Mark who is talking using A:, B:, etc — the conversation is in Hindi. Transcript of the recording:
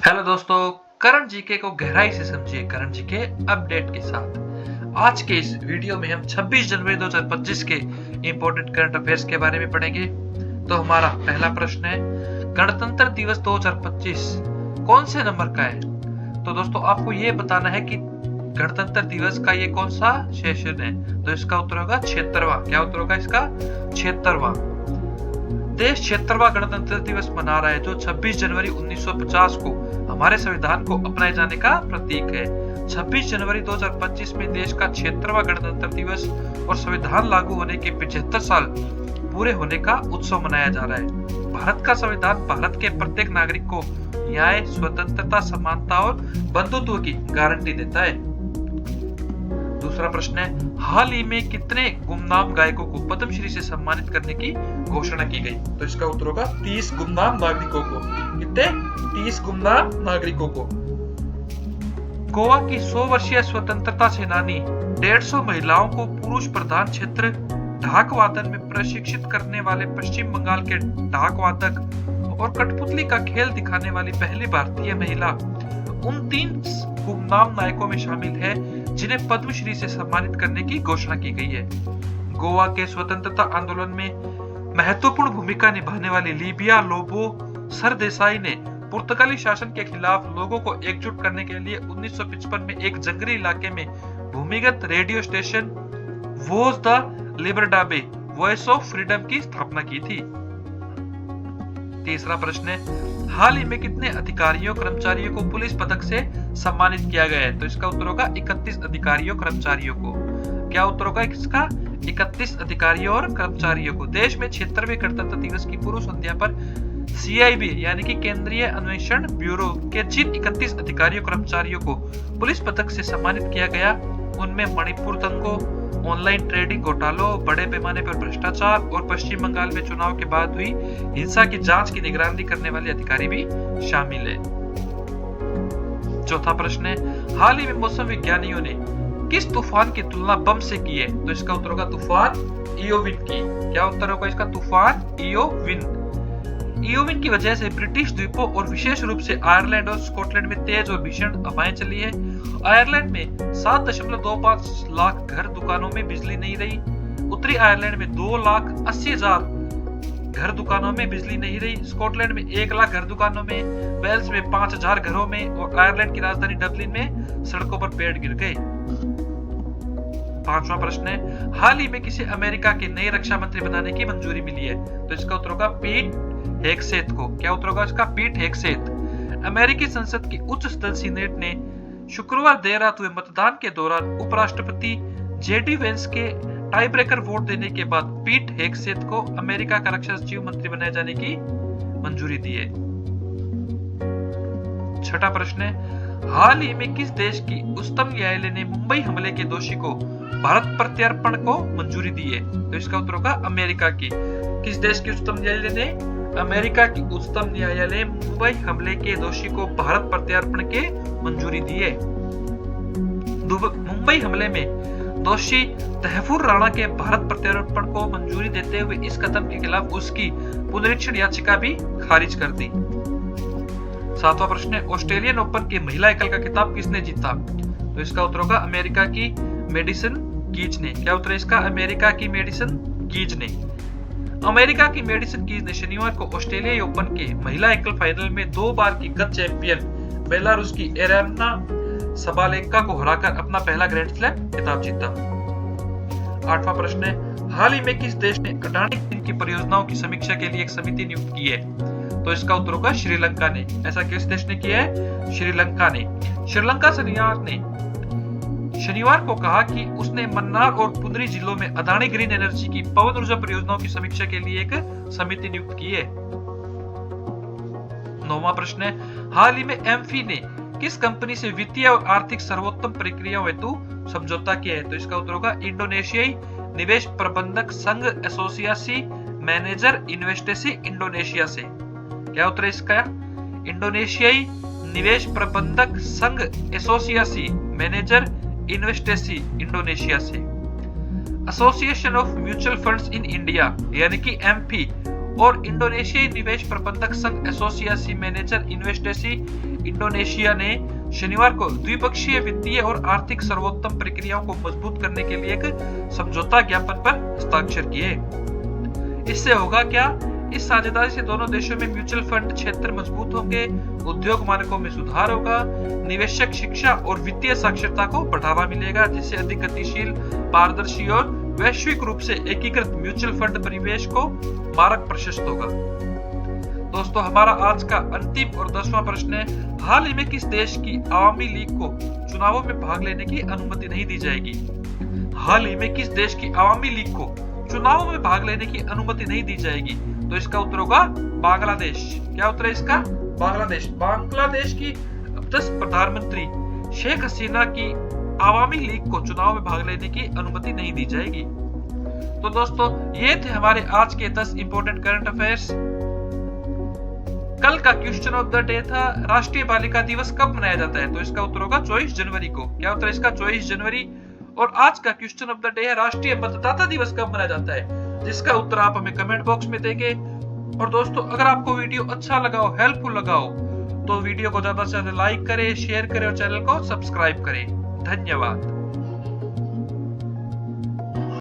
A: हेलो दोस्तों, करंट जीके को गहराई से समझिए करंट जीके अपडेट के साथ। आज के इस वीडियो में हम 26 जनवरी 2025 के इंपॉर्टेंट करंट अफेयर्स के बारे में पढ़ेंगे। तो हमारा पहला प्रश्न है, गणतंत्र दिवस 2025 कौन से नंबर का है? तो दोस्तों आपको ये बताना है कि गणतंत्र दिवस का ये कौन सा सेशन है। तो इसका उत्तर होगा 76वां। क्या उत्तर होगा इसका? 76वां। देश 76वां गणतंत्र दिवस मना रहा है, जो 26 जनवरी 1950 को हमारे संविधान को अपनाए जाने का प्रतीक है। 26 जनवरी 2025 में देश का 76वां गणतंत्र दिवस और संविधान लागू होने के 75 साल पूरे होने का उत्सव मनाया जा रहा है। भारत का संविधान भारत के प्रत्येक नागरिक को न्याय, स्वतंत्रता, समानता और बंधुत्व की गारंटी देता है। दूसरा प्रश्न है, हाल ही में कितने गुमनाम गायकों को पद्मश्री से सम्मानित करने की घोषणा की गई? तो इसका उत्तर होगा 30 गुमनाम नागरिकों को। कितने? 30 गुमनाम नागरिकों को। गोवा की 100 वर्षीय स्वतंत्रता सेनानी 150 महिलाओं को पुरुष प्रधान क्षेत्र ढाक वादन में प्रशिक्षित करने वाले पश्चिम बंगाल के ढाक वादक और कठपुतली का खेल दिखाने वाली पहली भारतीय महिला उन 3 गुमनाम नायकों में शामिल है जिन्हें पद्मश्री से सम्मानित करने की घोषणा की गई है। गोवा के स्वतंत्रता आंदोलन में महत्वपूर्ण भूमिका निभाने वाली लिबिया लोबो सरदेसाई ने पुर्तगाली शासन के खिलाफ लोगों को एकजुट करने के लिए 1955 में एक जंगली इलाके में भूमिगत रेडियो स्टेशन वोज द लिबरडाबे वॉइस ऑफ फ्रीडम की स्थापना की थी। तीसरा प्रश्न है, हाल ही में कितने अधिकारियों कर्मचारियों को पुलिस पदक से सम्मानित किया गया है? तो इसका उत्तर होगा 31 अधिकारियों कर्मचारियों को। क्या उत्तर होगा इसका? 31 अधिकारियों और कर्मचारियों को। देश में 76वें गणतंत्र दिवस की पूर्व संध्या पर CIB यानी कि केंद्रीय अन्वेषण ब्यूरो के जिन 31 अधिकारियों कर्मचारियों को पुलिस पदक से सम्मानित किया गया, उनमें मणिपुर दंगों, ऑनलाइन ट्रेडिंग घोटालों, बड़े पैमाने पर भ्रष्टाचार और पश्चिम बंगाल में चुनाव के बाद हुई हिंसा की जांच की निगरानी करने वाले अधिकारी भी शामिल है। चौथा प्रश्न है, हाल ही में मौसम विज्ञानियों ने किस तूफान की तुलना बम से की है? तो इसका उत्तर होगा तूफान इयोविन की। क्या उत्तर होगा इसका? तूफान इयोविन। इयोविन की वजह से ब्रिटिश द्वीपों और विशेष रूप से आयरलैंड और स्कॉटलैंड में तेज और भीषण हवाएं चली है। आयरलैंड में 7.25 लाख घर दुकानों में बिजली नहीं रही। उत्तरी आयरलैंड में 2,80,000 घर दुकानों में बिजली नहीं रही। स्कॉटलैंड में 1 लाख घर दुकानों में, वेल्स में 5,000 घरों में और आयरलैंड की राजधानी डबलिन में सड़कों पर पेड़ गिर गए। पांचवा प्रश्न है, हाल ही में किसे अमेरिका के नए रक्षा मंत्री बनाने की मंजूरी मिली है? तो इसका उत्तर होगा पीट हेगसेथ को। क्या उत्तर होगा इसका? Pete Hegseth. अमेरिकी संसद की उच्च सदन सीनेट ने शुक्रवार देर रात हुए मतदान के दौरान उपराष्ट्रपति JD वेंस के टाई ब्रेकर वोट देने के बाद पीट हेगसेथ को अमेरिका का रक्षा सचिव मंत्री बनाए जाने की मंजूरी दी है। छठा प्रश्न है, हाल ही में किस देश की उच्चतम न्यायालय ने मुंबई हमले के दोषी को भारत प्रत्यार्पण को मंजूरी दी है? तो इसका उत्तर होगा अमेरिका की। किस देश की उच्चतम न्यायालय ने? अमेरिका की उच्चतम न्यायालय मुंबई हमले के दोषी को भारत प्रत्यार्पण के मंजूरी दी है। मुंबई हमले में दोषी तहफुर राणा के भारत प्रत्यार्पण को मंजूरी देते हुए इस कदम के खिलाफ उसकी पुनरीक्षण याचिका भी खारिज कर दी। सातवां प्रश्न है, ऑस्ट्रेलियन ओपन के महिला एकल का खिताब किसने जीता? तो इसका उत्तर होगा अमेरिका की मेडिसन कीज ने। क्या उत्तर है इसका? अमेरिका की मेडिसन कीज ने। अमेरिका की मेडिसन कीज ने शनिवार को ऑस्ट्रेलिया ओपन के महिला एकल फाइनल में 2 बार की गत चैंपियन बेलारूस की एरेना सबालेंका को हराकर अपना पहला ग्रैंड स्लैम खिताब जीता। आठवां प्रश्न है, हाल ही में किस देश ने अडानी की परियोजनाओं की समीक्षा के लिए एक समिति नियुक्त की है? तो इसका उत्तर होगा श्रीलंका ने। ऐसा किस देश ने किया है? श्रीलंका ने। श्रीलंका सरकार ने शनिवार को कहा कि उसने मन्नार और पुनरी जिलों में अदानी ग्रीन एनर्जी की पवन ऊर्जा परियोजनाओं की समीक्षा के लिए एक समिति नियुक्त की है। नौवां प्रश्न है, हाल ही में एमफी ने किस कंपनी से वित्तीय और आर्थिक सर्वोत्तम प्रक्रियाओं हेतु समझौता किया है? तो इसका उत्तर होगा इंडोनेशियाई निवेश प्रबंधक संघ एसोसिएसी मैनेजर इन्वेस्टेसी इंडोनेशिया से। क्या उत्तर है इसका? इंडोनेशियाई निवेश प्रबंधक संघ एसोसिएसी मैनेजर इन्वेस्टेसी इंडोनेशिया से। Association of mutual funds in India यानी कि एमपी और इंडोनेशियाई निवेश प्रबंधक संघ एसोसिएसी मैनेजर इन्वेस्टेसी इंडोनेशिया ने शनिवार को द्विपक्षीय वित्तीय और आर्थिक सर्वोत्तम प्रक्रियाओं को मजबूत करने के लिए एक समझौता ज्ञापन पर हस्ताक्षर किए। इससे होगा क्या? इस साझेदारी से दोनों देशों में म्यूचुअल फंड क्षेत्र मजबूत होंगे, उद्योग मानकों में सुधार होगा, निवेशक शिक्षा और वित्तीय साक्षरता को बढ़ावा मिलेगा, जिससे अधिक गतिशील, पारदर्शी और वैश्विक रूप से एकीकृत म्यूचुअल फंड परिवेश को मार्ग प्रशस्त होगा। दोस्तों, हमारा आज का अंतिम और 10वां प्रश्न है, हाल ही में किस देश की आवामी लीग को चुनावों में भाग लेने की अनुमति नहीं दी जाएगी? हाल ही में किस देश की आवामी लीग को चुनावों में भाग लेने की अनुमति नहीं दी जाएगी? तो इसका उत्तर होगा बांग्लादेश। क्या उत्तर है इसका? बांग्लादेश। बांग्लादेश की 10 प्रधानमंत्री शेख हसीना की आवामी लीग को चुनाव में भाग लेने की अनुमति नहीं दी जाएगी। तो दोस्तों, ये थे हमारे आज के 10 इंपॉर्टेंट करंट अफेयर्स। कल का क्वेश्चन ऑफ द डे था, राष्ट्रीय बालिका दिवस कब मनाया जाता है? तो इसका उत्तर होगा 24 जनवरी को। क्या उत्तर है इसका? 24 जनवरी। और आज का क्वेश्चन ऑफ द डे है, राष्ट्रीय मतदाता दिवस कब मनाया जाता है? जिसका उत्तर आप हमें कमेंट बॉक्स में देंगे। और दोस्तों, अगर आपको वीडियो अच्छा लगा हो, हेल्पफुल लगा हो, तो वीडियो को ज्यादा से ज्यादा लाइक करें, शेयर करें और चैनल को सब्सक्राइब करें। धन्यवाद।